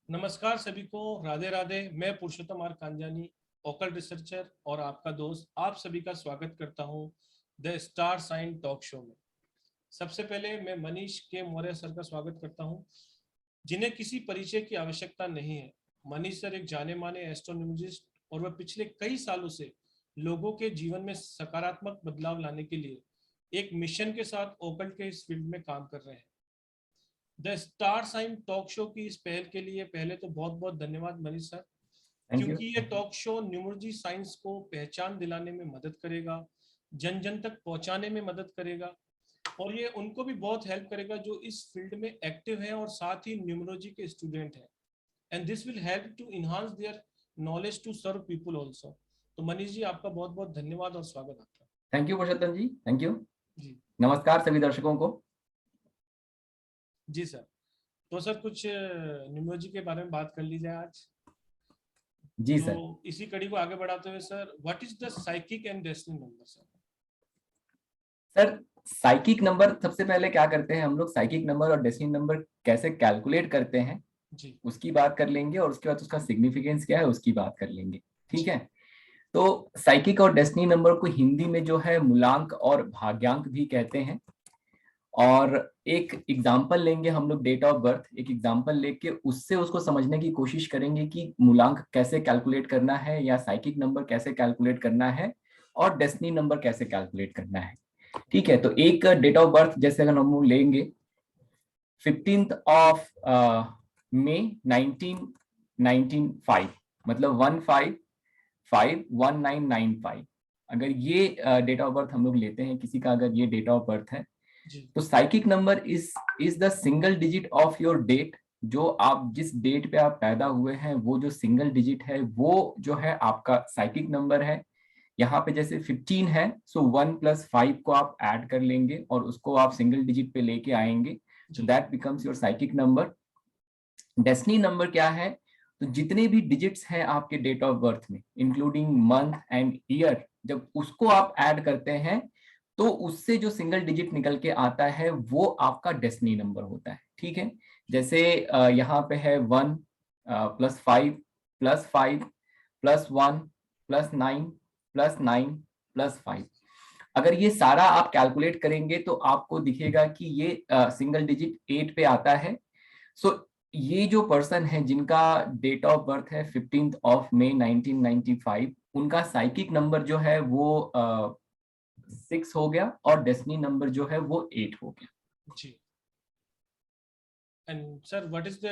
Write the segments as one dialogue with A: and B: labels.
A: नमस्कार सभी को, राधे राधे। मैं Purushottam R Kanjani, occult researcher और आपका दोस्त, आप सभी का स्वागत करता हूं the star sign talk show में। सबसे पहले मैं मनीष के मौर्य सर का स्वागत करता हूं, जिन्हें किसी परिचय की आवश्यकता नहीं है। मनीष सर एक जाने माने एस्ट्रोनॉमोलॉजिस्ट और वह पिछले कई सालों से लोगों के जीवन में सकारात्मक बदलाव लाने के लिए एक मिशन के साथ ओकल्ट के इस फील्ड में काम कर रहे हैं। The star sign talk show की इस पहल के लिए पहले तो बहुत बहुत धन्यवाद मनीष सर,
B: थैंक यू।
A: क्योंकि ये टॉक शो न्यूमरोलॉजी साइंस को पहचान दिलाने में मदद करेगा, जन जन तक पहुंचाने में मदद करेगा, और ये उनको भी बहुत हेल्प करेगा जो इस फील्ड में एक्टिव हैं और साथ ही न्यूमरोलॉजी के स्टूडेंट हैं। And this will help to enhance their knowledge to serve people also. तो मनीष जी, आपका बहुत बहुत धन्यवाद और स्वागत आपका।
B: Thank you Purushottam ji, thank you.
A: जी
B: नमस्कार सभी दर्शकों को।
A: जी सर। तो सर, कुछ न्यूमरोलॉजी के बारे में बात कर ली जाए आज।
B: जी
A: तो
B: सर।
A: इसी कड़ी को आगे बढ़ाते हुए sir, what is the psychic and destiny number sir?
B: Sir, psychic number सबसे पहले क्या करते हैं हम लोग, साइकिक नंबर और डेस्टिनी नंबर कैसे कैलकुलेट करते हैं
A: जी
B: उसकी बात कर लेंगे, और उसके बाद उसका सिग्निफिकेंस क्या है उसकी बात कर लेंगे। ठीक
A: जी
B: है। तो साइकिक और डेस्टिनी नंबर को हिंदी में जो है मूलांक और भाग्यांक भी कहते हैं। और एक एग्जाम्पल लेंगे हम लोग, डेट ऑफ बर्थ, एक एग्जाम्पल लेके उससे उसको समझने की कोशिश करेंगे कि मूलांक कैसे कैलकुलेट करना है या साइकिक नंबर कैसे कैलकुलेट करना है और डेस्टिनी नंबर कैसे कैलकुलेट करना है। ठीक है। तो एक डेट ऑफ बर्थ जैसे अगर हम लोग लेंगे 15 मई 1995, मतलब 15/5/1995, अगर ये डेट ऑफ बर्थ हम लोग लेते हैं किसी का, अगर ये डेट ऑफ बर्थ है,
A: जी
B: तो psychic number is the single digit of your date. जो आप जिस डेट पे आप पैदा हुए हैं वो जो सिंगल डिजिट है वो जो है आपका साइकिक नंबर है। यहाँ पे जैसे 15 है, सो 1 + 5 को आप ऐड कर लेंगे और उसको आप सिंगल डिजिट पे लेके आएंगे, तो
A: जी
B: that becomes your psychic number. Destiny number क्या है? तो जितने भी डिजिट्स हैं आपके डेट ऑफ बर्थ में, इंक्लूडिंग मंथ एंड ईयर, जब उसको आप ऐड करते हैं तो उससे जो सिंगल डिजिट निकल के आता है वो आपका डेस्टिनी नंबर होता है। ठीक है। जैसे यहाँ पे है 1 + 5 + 1 + 9 + 9 + 5। अगर ये सारा आप कैलकुलेट करेंगे तो आपको दिखेगा कि ये सिंगल डिजिट 8 पे आता है। सो ये जो पर्सन है जिनका डेट ऑफ बर्थ है 15 मई 1995, उनका साइकिक नंबर जो है वो 6 हो गया और डेस्टिनी नंबर जो है वो 8 हो गया।
A: जी। And sir, what is the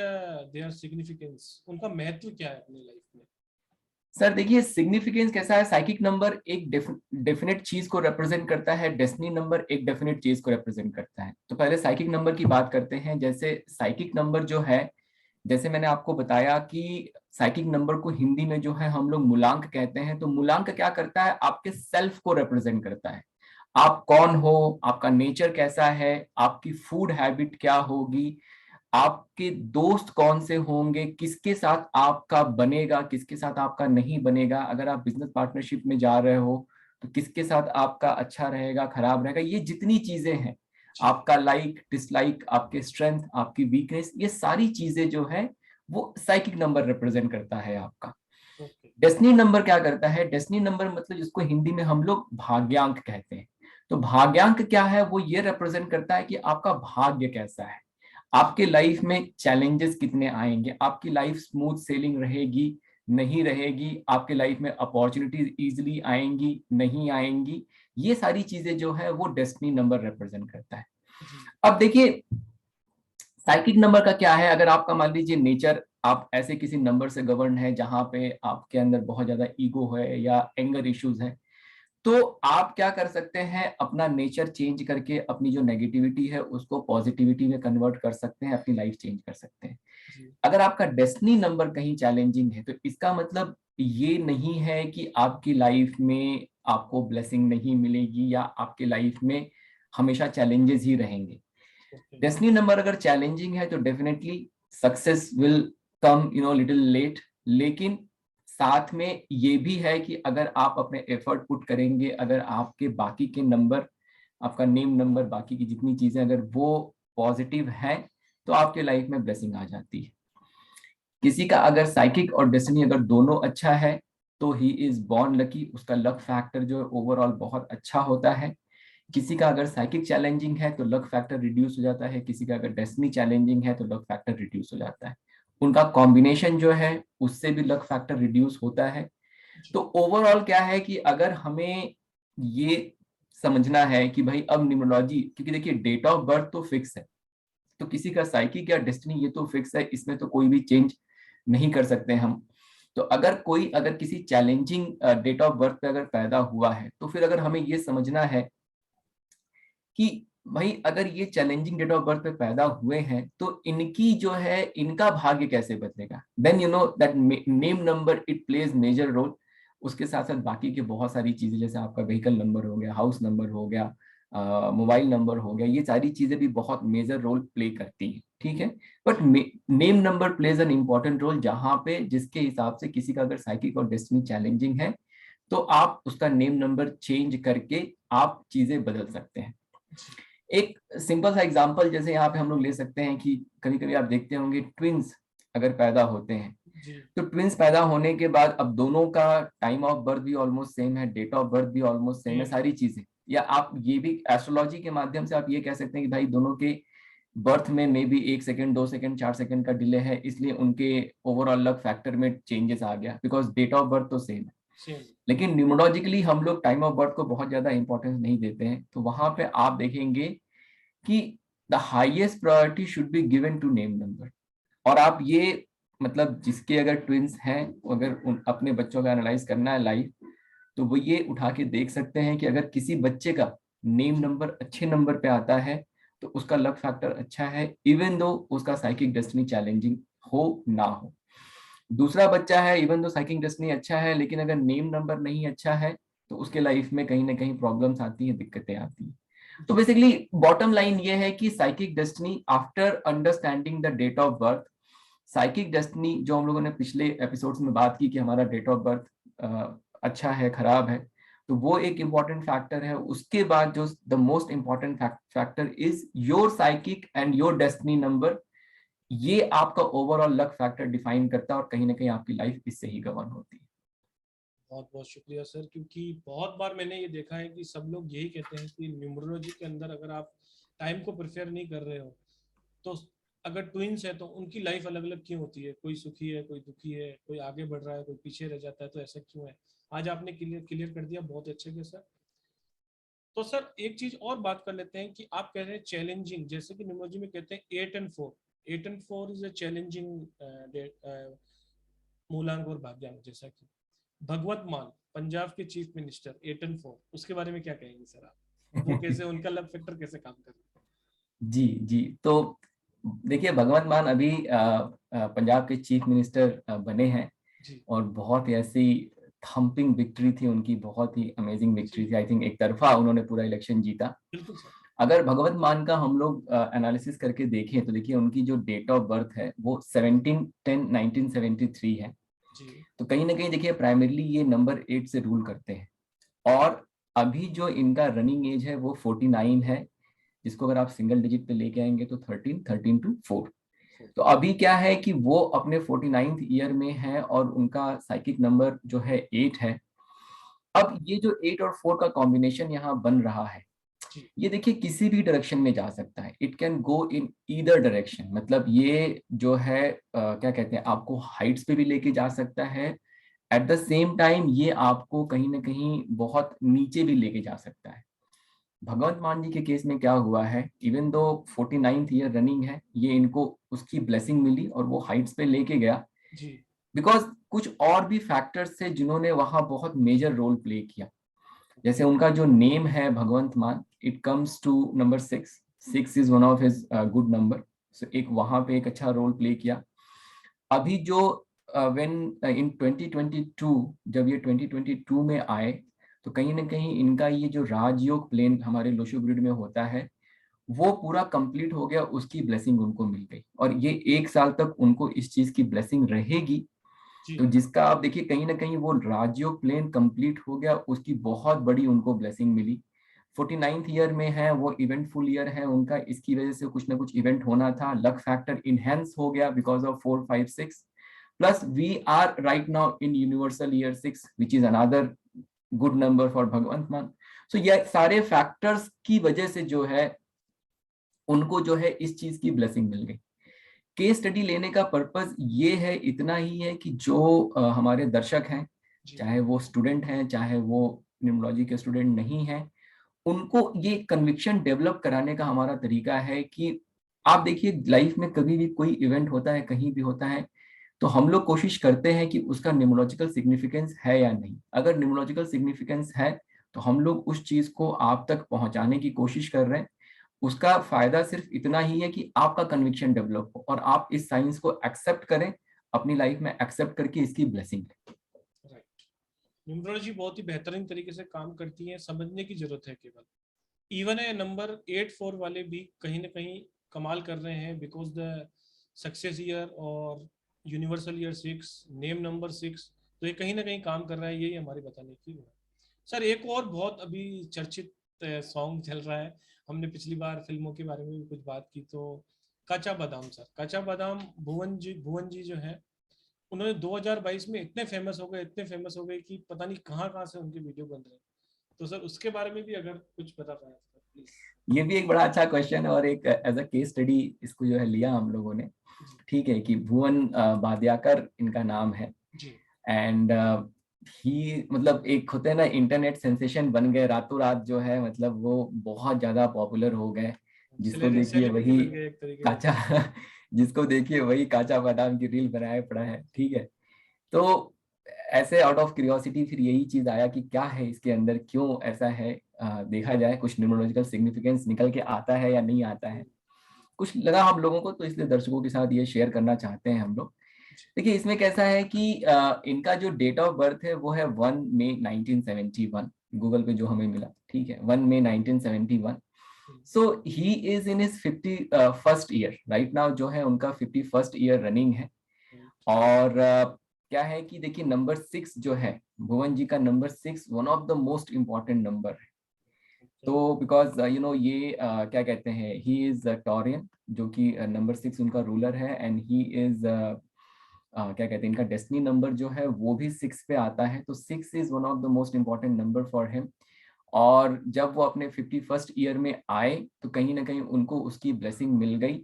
A: their significance? उनका महत्व क्या है अपनी लाइफ में?
B: सर देखिए, सिग्निफिकेंस कैसा है, साइकिक नंबर एक डेफिनेट चीज को रिप्रेजेंट करता है, डेस्टिनी नंबर एक डेफिनेट चीज को रिप्रेजेंट करता है। तो पहले साइकिक नंबर की बात करते हैं। जैसे साइकिक नंबर जो है, जैसे मैंने आपको बताया कि साइकिक नंबर को हिंदी में जो है हम लोग मूलांक कहते हैं। तो मूलांक क्या करता है, आपके सेल्फ को रिप्रेजेंट करता है। आप कौन हो, आपका नेचर कैसा है, आपकी फूड हैबिट क्या होगी, आपके दोस्त कौन से होंगे, किसके साथ आपका बनेगा, किसके साथ आपका नहीं बनेगा, अगर आप बिजनेस पार्टनरशिप में जा रहे हो तो किसके साथ आपका अच्छा रहेगा खराब रहेगा, ये जितनी चीजें हैं,
A: जी
B: आपका लाइक डिसलाइक, आपके स्ट्रेंथ आपकी वीकनेस, ये सारी चीजें जो है वो साइकिक नंबर रिप्रेजेंट करता है आपका।
A: ओके।
B: डेस्टिनी नंबर क्या करता है, डेस्टिनी नंबर मतलब जिसको हिंदी में हम लोग भाग्यांक कहते हैं। तो भाग्यांक क्या है, वो ये रिप्रेजेंट करता है कि आपका भाग्य कैसा है, आपके लाइफ में चैलेंजेस कितने आएंगे, आपकी लाइफ स्मूथ सेलिंग रहेगी नहीं रहेगी, आपके लाइफ में अपॉर्चुनिटीज इजीली आएंगी नहीं आएंगी, ये सारी चीजें जो है वो डेस्टिनी नंबर रिप्रेजेंट करता है।
A: जी
B: अब देखिए, साइकिक नंबर का क्या है, अगर आपका मान लीजिए नेचर, आप ऐसे किसी नंबर से गवर्न है जहां पे आपके अंदर बहुत ज्यादा ईगो है या एंगर इश्यूज है, तो आप क्या कर सकते हैं, अपना नेचर चेंज करके अपनी जो नेगेटिविटी है उसको पॉजिटिविटी में कन्वर्ट कर सकते हैं, अपनी लाइफ चेंज कर सकते हैं।
A: जी
B: अगर आपका डेस्टिनी नंबर कहीं चैलेंजिंग है तो इसका मतलब ये नहीं है कि आपकी लाइफ में आपको ब्लेसिंग नहीं मिलेगी या आपके लाइफ में हमेशा चैलेंजेस ही रहेंगे।
A: ओके।
B: डेस्टिनी नंबर अगर चैलेंजिंग है तो definitely success will come little late, लेकिन साथ में ये भी है कि अगर आप अपने एफर्ट पुट करेंगे, अगर आपके बाकी के नंबर, आपका नेम नंबर, बाकी की जितनी चीजें अगर वो पॉजिटिव हैं तो आपके लाइफ में ब्लेसिंग आ जाती है। किसी का अगर साइकिक और डेस्टिनी अगर दोनों अच्छा है तो ही इज बॉर्न लकी, उसका लक फैक्टर जो है ओवरऑल बहुत अच्छा होता है। किसी का अगर साइकिक चैलेंजिंग है तो लक फैक्टर रिड्यूस हो जाता है, किसी का अगर डेस्टिनी चैलेंजिंग है तो लक फैक्टर रिड्यूस हो जाता है। उनका कॉम्बिनेशन जो है उससे भी लक फैक्टर रिड्यूस होता है। तो ओवरऑल क्या है कि अगर हमें ये समझना है कि भाई अब न्यूमरोलॉजी, क्योंकि देखिए डेट ऑफ बर्थ तो फिक्स है, तो किसी का साइकिक या डेस्टिनी ये तो फिक्स है, इसमें तो कोई भी चेंज नहीं कर सकते हम। तो अगर किसी चैलेंजिंग डेट ऑफ बर्थ पे अगर पैदा हुआ है तो फिर अगर हमें ये समझना है कि भाई अगर ये चैलेंजिंग डेट ऑफ बर्थ पे पैदा हुए हैं तो इनकी जो है इनका भाग्य कैसे बदलेगा, then you know that name number it plays major role. उसके साथ साथ बाकी के बहुत सारी चीजें, जैसे आपका व्हीकल नंबर हो गया, हाउस नंबर हो गया, मोबाइल नंबर हो गया, ये सारी चीजें भी बहुत मेजर रोल प्ले करती हैं, ठीक है। But name number plays an important role, जहां पे जिसके हिसाब से किसी का अगर साइकिक और डेस्टिनी चैलेंजिंग है तो आप उसका नेम नंबर चेंज करके आप चीजें बदल सकते हैं। एक सिंपल सा एग्जांपल जैसे यहाँ पे हम लोग ले सकते हैं कि कभी कभी आप देखते होंगे ट्विंस अगर पैदा होते हैं,
A: जी
B: तो ट्विंस पैदा होने के बाद अब दोनों का टाइम ऑफ बर्थ भी ऑलमोस्ट सेम है, डेट ऑफ बर्थ भी ऑलमोस्ट सेम है,
A: सेम।
B: सारी चीजें। या आप ये भी एस्ट्रोलॉजी के माध्यम से आप ये कह सकते हैं कि भाई दोनों के बर्थ में may be 1 second, 2 second, 4 second का डिले है, इसलिए उनके ओवरऑल लक फैक्टर में चेंजेस आ गया, बिकॉज डेट ऑफ बर्थ तो सेम है।
A: सेम।
B: लेकिन न्यूमरोलॉजिकली हम लोग टाइम ऑफ बर्थ को बहुत ज्यादा इंपॉर्टेंस नहीं देते हैं, तो वहां पे आप देखेंगे कि the highest priority should be given to name number. और आप ये मतलब जिसके अगर ट्विंस हैं, अगर अपने बच्चों का एनालाइज करना है लाइव, तो वो ये उठा के देख सकते हैं कि अगर किसी बच्चे का नेम नंबर अच्छे नंबर पे आता है तो उसका लक फैक्टर अच्छा है, इवन दो उसका साइकिक डेस्टिनी चैलेंजिंग हो ना हो। दूसरा बच्चा है, इवन दो साइकिक डेस्टिनी अच्छा है, लेकिन अगर नेम नंबर नहीं अच्छा है तो उसके लाइफ में कहीं ना कहीं प्रॉब्लम्स आती हैं, दिक्कतें आती हैं। तो बेसिकली बॉटम लाइन ये है कि psychic destiny after understanding the date of birth, psychic destiny जो हम लोगों ने पिछले एपिसोड्स में बात की कि हमारा डेट ऑफ बर्थ अच्छा है खराब है, तो वो एक इंपॉर्टेंट फैक्टर है। उसके बाद जो the most important factor is your psychic and your destiny number, ये आपका ओवरऑल लक फैक्टर डिफाइन करता है और कहीं ना कहीं आपकी लाइफ इससे ही गवर्न होती है।
A: बहुत बहुत शुक्रिया सर, क्योंकि बहुत बार मैंने ये देखा है कि सब लोग यही कहते हैं कि न्यूमरोलॉजी के अंदर अगर आप टाइम को प्रिफेयर नहीं कर रहे हो तो अगर ट्विंस है तो उनकी लाइफ अलग अलग क्यों होती है, कोई सुखी है, कोई दुखी है, कोई आगे बढ़ रहा है, कोई पीछे रह जाता है, तो ऐसा क्यों है। आज आपने क्लियर क्लियर कर दिया, बहुत अच्छे के सर। तो सर एक चीज और बात कर लेते हैं कि आप कह रहे हैं चैलेंजिंग, जैसे कि न्यूमरोलॉजी में कहते हैं 8 and 4, 8 and 4 is a challenging मूलांक और भाग्यांक। जैसा कि भगवत मान पंजाब के चीफ मिनिस्टर 8 and 4, उसके बारे में क्या कहेंगे सर आप, वो कैसे, उनका लव फैक्टर कैसे काम कर रहा
B: जी जी। तो देखिए भगवंत मान अभी पंजाब के चीफ मिनिस्टर बने हैं,
A: है। जी
B: और बहुत ही ऐसी थम्पिंग विक्ट्री थी उनकी, बहुत ही अमेजिंग विक्ट्री
A: जी
B: थी। आई थिंक एक तरफा उन्होंने पूरा इलेक्शन जीता।
A: बिल्कुल सर।
B: अगर भगवत मान का हम लोग एनालिसिस करके देखें तो देखिए उनकी जो डेट ऑफ बर्थ है वो 17/10/1973 है।
A: जी
B: तो कहीं ना कहीं देखिए प्राइमरीली ये नंबर 8 से रूल करते हैं। और अभी जो इनका रनिंग एज है वो 49 है, जिसको अगर आप सिंगल डिजिट पे लेके आएंगे तो 13 to 4। तो अभी क्या है कि वो अपने 49th ईयर में है और उनका साइकिक नंबर जो है 8 है। अब ये जो 8 और 4 का कॉम्बिनेशन यहाँ बन रहा है,
A: जी
B: ये देखिए किसी भी डायरेक्शन में जा सकता है, it can go in either direction. मतलब ये जो है क्या कहते हैं, आपको हाइट्स पे भी लेके जा सकता है, एट द सेम टाइम ये आपको कहीं ना कहीं बहुत नीचे भी लेके जा सकता है। भगवंत मान जी के केस में क्या हुआ है, even though 49th year running है, ये इनको उसकी ब्लेसिंग मिली और वो हाइट्स पे लेके गया,
A: जी
B: बिकॉज कुछ और भी फैक्टर्स थे जिन्होंने वहां बहुत मेजर रोल प्ले किया। जैसे उनका जो नेम है Bhagwant Mann, it comes to number 6, 6 is one of his good number, so एक वहां पे एक अच्छा रोल प्ले किया। अभी जो व्हेन इन 2022, जब ये 2022 में आए, तो कहीं ना कहीं इनका ये जो राजयोग प्लेन हमारे लोशो ग्रिड में होता है वो पूरा कंप्लीट हो गया, उसकी ब्लेसिंग उनको मिल गई, और ये 1 साल तक उनको इस चीज की ब्लेसिंग रहेगी।
A: जी
B: तो जिसका आप देखिए कहीं ना कहीं वो राजयोग प्लेन कंप्लीट हो गया, उसकी बहुत बड़ी उनको ब्लेसिंग मिली। 49th ईयर में है, वो इवेंटफुल ईयर है उनका, इसकी वजह से कुछ ना कुछ इवेंट होना था, लक फैक्टर इनहेंस हो गया because of 4, 5, 6। plus we are right now in universal year 6 which is another good number for भगवंत मान. So ये सारे फैक्टर्स की वजह से जो है उनको जो है इस चीज की ब्लेसिंग मिल गई. केस स्टडी लेने का पर्पस ये है, इतना ही है कि जो हमारे दर्शक हैं, चाहे वो स्टूडेंट हैं चाहे वो न्यूमरोलॉजी के स्टूडेंट नहीं हैं, उनको ये कन्विक्शन डेवलप कराने का हमारा तरीका है कि आप देखिए लाइफ में कभी भी कोई इवेंट होता है, कहीं भी होता है, तो हम लोग कोशिश करते हैं कि उसका न्यूमरोलॉजिकल सिग्निफिकेंस है या नहीं. अगर न्यूमरोलॉजिकल सिग्निफिकेंस है तो हम लोग उस चीज को आप तक पहुंचाने की कोशिश कर रहे हैं. उसका फायदा सिर्फ इतना ही है कि आपका कन्विक्शन डेवलप हो और आप इस साइंस को एक्सेप्ट करें, अपनी लाइफ में एक्सेप्ट करके इसकी ब्लेसिंग लें.
A: राइट. न्यूमरोलॉजी बहुत ही बेहतरीन तरीके से काम करती है, समझने की जरूरत है केवल. इवन है नंबर 84 वाले भी कहीं ना कहीं कमाल कर रहे हैं, बिकॉज द सक्सेस ईयर और यूनिवर्सल ईयर 6, नेम नंबर 6, तो ये कहीं ना कहीं काम कर रहा है, यही हमारी बताने की है. सर एक और बहुत अभी चर्चित सॉन्ग चल रहा है, हमने पिछली बार फिल्मों के बारे में भी कुछ बात की, तो कच्चा बादाम. सर कच्चा बादाम भुवन जी जो है, उन्होंने 2022 में इतने फेमस हो गए, इतने फेमस हो गए कि पता नहीं कहाँ कहाँ से उनके वीडियो बन रहे हैं. तो सर उसके बारे में भी अगर कुछ बता पाए प्लीज.
B: ये भी एक बड़ा अच्छा क्वेश्चन है और एक एज अ केस स्टडी इसको जो है लिया हम लोगों ने. ठीक है कि भुवन बादियाकर इनका नाम है.
A: जी.
B: एंड ही मतलब एक होते हैं ना इंटरनेट सेंसेशन बन गए रातों रात, जो है मतलब वो बहुत ज्यादा पॉपुलर हो गए. जिसको देखिए
A: सेलिब्रिटी
B: वही
A: बन गए एक तरीके से.
B: काचा जिसको देखिए वही काचा बादाम की रील बनाए पड़ा है. ठीक है, तो ऐसे आउट ऑफ क्यूरियोसिटी फिर यही चीज आया कि क्या है इसके अंदर, क्यों ऐसा है. देखा जाए कुछ न्यूमरोलॉजिकल सिग्निफिकेंस निकल के आता है या नहीं आता है, कुछ लगा हम लोगों को, तो इसलिए दर्शकों के साथ ये शेयर करना चाहते हैं हम लोग. देखिए इसमें कैसा है कि इनका जो डेट ऑफ बर्थ है वो है 1 मई 1971, गूगल पे जो हमें मिला. ठीक है, 1 मई 1971. So he is in his 51st year right now, जो है उनका 51st ईयर रनिंग है. और क्या है कि देखिए नंबर 6 जो है, भुवन जी का number 6 one of the most important number है. तो बिकॉज यू नो ये क्या कहते हैं, ही इज टॉरियन, जो कि नंबर 6 उनका रूलर है. एंड ही इज क्या कहते हैं, इनका डेस्टिनी नंबर जो है वो भी 6 पे आता है. तो 6 is one of the most important number for him. और जब वो अपने 51st ईयर में आए तो कहीं ना कहीं उनको उसकी ब्लेसिंग मिल गई.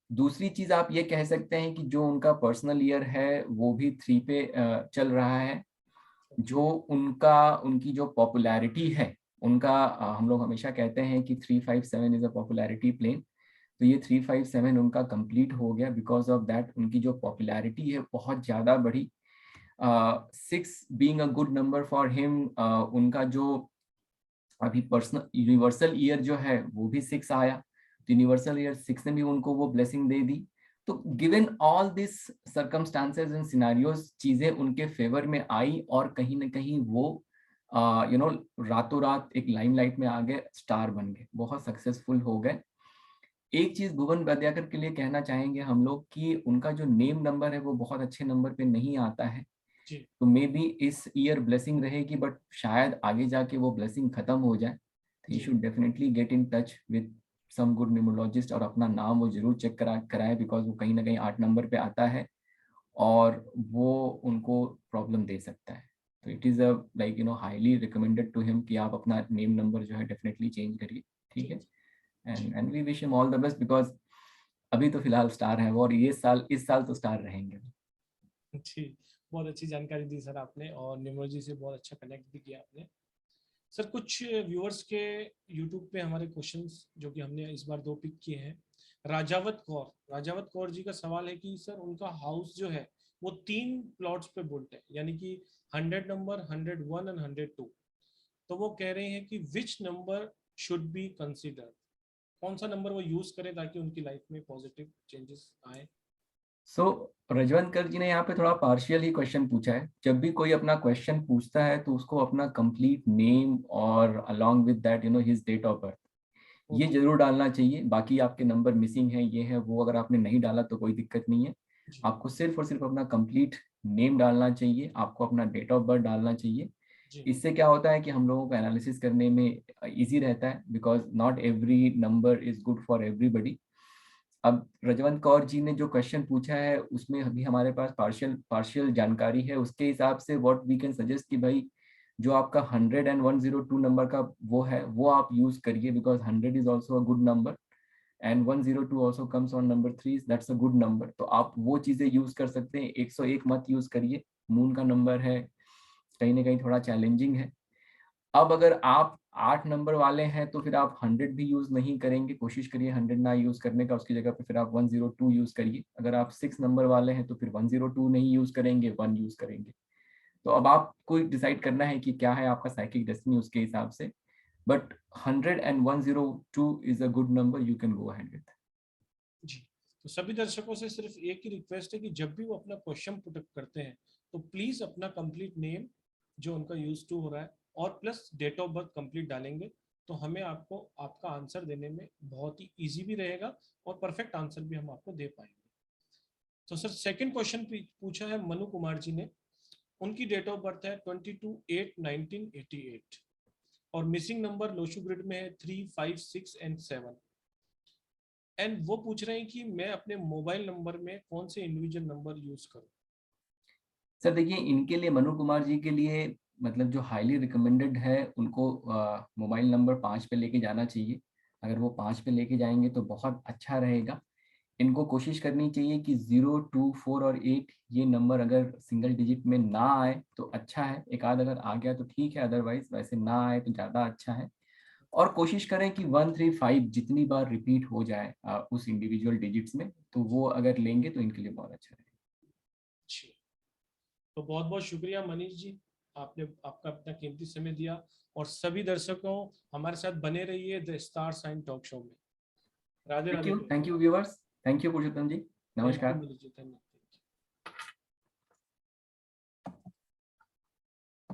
B: दूसरी चीज आप ये कह सकते हैं कि जो उनका पर्सनल ईयर है वो भी 3 पे चल रहा है. जो उनकी जो पॉपुलैरिटी है उनका, हम लोग हमेशा कहते हैं कि 357 इज अ पॉपुलैरिटी प्लेन. तो ये 357 उनका कंप्लीट हो गया. बिकॉज ऑफ दैट उनकी जो पॉपुलैरिटी है बहुत ज्यादा बढ़ी. 6 being a good number for him, उनका जो अभी पर्सनल यूनिवर्सल ईयर जो है वो भी 6 आया. यूनिवर्सल ईयर 6 ने भी उनको वो ब्लेसिंग दे दी. तो given all this circumstances and scenarios, चीजें उनके फेवर में आई और कहीं ना कहीं वो यू नो रातों रात एक लाइमलाइट में आ गए, स्टार बन गए, बहुत सक्सेसफुल हो गए. एक चीज भुवन वाद्याकर के लिए कहना चाहेंगे हम लोग कि उनका जो नेम नंबर है वो बहुत अच्छे नंबर पे नहीं आता है. तो मे बी इस ईयर ब्लेसिंग रहेगी, बट शायद आगे जाके वो ब्लेसिंग खत्म हो जाए. He should definitely get in touch with some good numerologist और अपना नाम वो जरूर चेक कराए, बिकॉज वो कहीं ना कहीं 8 नंबर पे आता है और वो उनको प्रॉब्लम दे सकता है. तो it is a like highly recommended to him कि आप अपना नेम नंबर जो है डेफिनेटली चेंज करिए. ठीक है, and we wish him all the best, because अभी तो फिलहाल स्टार है वो, और ये साल इस साल तो स्टार रहेंगे.
A: जी, बहुत अच्छी जानकारी दी सर आपने, और न्यूमरोलॉजी से बहुत अच्छा कनेक्ट भी किया आपने. सर कुछ व्यूअर्स के यूट्यूब पे हमारे क्वेश्चंस जो कि हमने इस बार 2 पिक किए हैं. राजावत कौर जी का सवाल है कि सर उनका हाउस जो है वो 3 प्लॉट्स पे बुल्ट है, यानी कि 100 नंबर, 101 एंड 102. तो वो कह रहे हैं कि which number should be considered, कौन सा नंबर वो यूज करें ताकि उनकी लाइफ में पॉजिटिव चेंजेस आए.
B: सो रजवंतकर जी ने यहाँ पे थोड़ा पार्शियल ही क्वेश्चन पूछा है. जब भी कोई अपना क्वेश्चन पूछता है तो उसको अपना कंप्लीट नेम और along with that his date of birth ये जरूर डालना चाहिए. बाकी आपके नंबर मिसिंग है, ये है वो, अगर आपने नहीं डाला तो कोई दिक्कत नहीं है. आपको सिर्फ और सिर्फ अपना कंप्लीट नेम डालना चाहिए, आपको अपना डेट ऑफ बर्थ डालना चाहिए. इससे क्या होता है कि हम लोगों को एनालिसिस करने में इजी रहता है, because not every number is good for everybody. अब रजवंत कौर जी ने जो क्वेश्चन पूछा है उसमें अभी हमारे पास पार्शियल जानकारी है, उसके हिसाब से व्हाट वी कैन सजेस्ट कि भाई जो आपका 100 एंड 102 नंबर का वो है वो आप यूज करिए, because 100 is also a good number and 102 also comes on number 3, that's a good number. तो आप वो चीजें यूज कर सकते हैं, 101 मत यूज करिए, मून का नंबर है, कहीं ना कहीं थोड़ा चैलेंजिंग है। अब अगर आप 8 नंबर वाले हैं तो फिर आप 100 भी यूज नहीं करेंगे, कोशिश करिए 100 ना यूज करने का, उसकी जगह पे फिर आप 102 यूज करिए। अगर आप 6 नंबर वाले हैं तो फिर 102 नहीं यूज करेंगे, 1 यूज करेंगे। तो अब आपको डिसाइड करना है कि क्या है आपका साइकिक डेस्टिनी, उसके हिसाब से। But 100 and 102 is a good number, you can go ahead with.
A: जी, तो सभी दर्शकों से सिर्फ एक ही रिक्वेस्ट है कि जब भी वो अपना क्वेश्चन पुट करते हैं तो प्लीज अपना कंप्लीट नेम जो उनका यूज टू हो रहा है और plus date of birth complete डालेंगे, तो हमें आपको आपका आंसर देने में बहुत ही इजी भी रहेगा और परफेक्ट आंसर भी हम आपको दे पाएंगे। तो सर सेकंड क्वेश्चन पूछा है मनु कुमार जी ने। उनकी डेट ऑफ बर्थ है 22/8/1988 और मिसिंग नंबर लोशु ग्रिड में है 3, 5, 6 एंड 7। एंड वो पूछ रहे हैं कि मैं अपने मोबाइल नंबर में कौन से इंडिविजुअल नंबर यूज करूं।
B: सर देखिए, इनके लिए, मनु कुमार जी के लिए, मतलब जो हाईली रिकमेंडेड है उनको मोबाइल नंबर 5 पे लेके जाना चाहिए। अगर वो 5 पे लेके जाएंगे तो बहुत अच्छा रहेगा। इनको कोशिश करनी चाहिए कि 0, 2, 4 और 8 ये नंबर अगर सिंगल डिजिट में ना आए तो अच्छा है, एक आध अगर आ गया तो ठीक है, अदरवाइज वैसे ना आए तो ज़्यादा अच्छा है। और कोशिश करें कि 135 जितनी बार रिपीट हो जाए उस इंडिविजुअल डिजिट्स में, तो वो अगर लेंगे तो इनके लिए बहुत अच्छा रहेगा।
A: जी, तो बहुत बहुत शुक्रिया मनीष जी, आपने आपका अपना कीमती समय दिया। और सभी दर्शकों हमारे साथ बने रहिए the star sign talk show में। Radhe Radhe.
B: Thank you viewers, thank you Purushottam ji,
A: thank you
B: नमस्कार।
A: मनीष जी, धन्यवाद।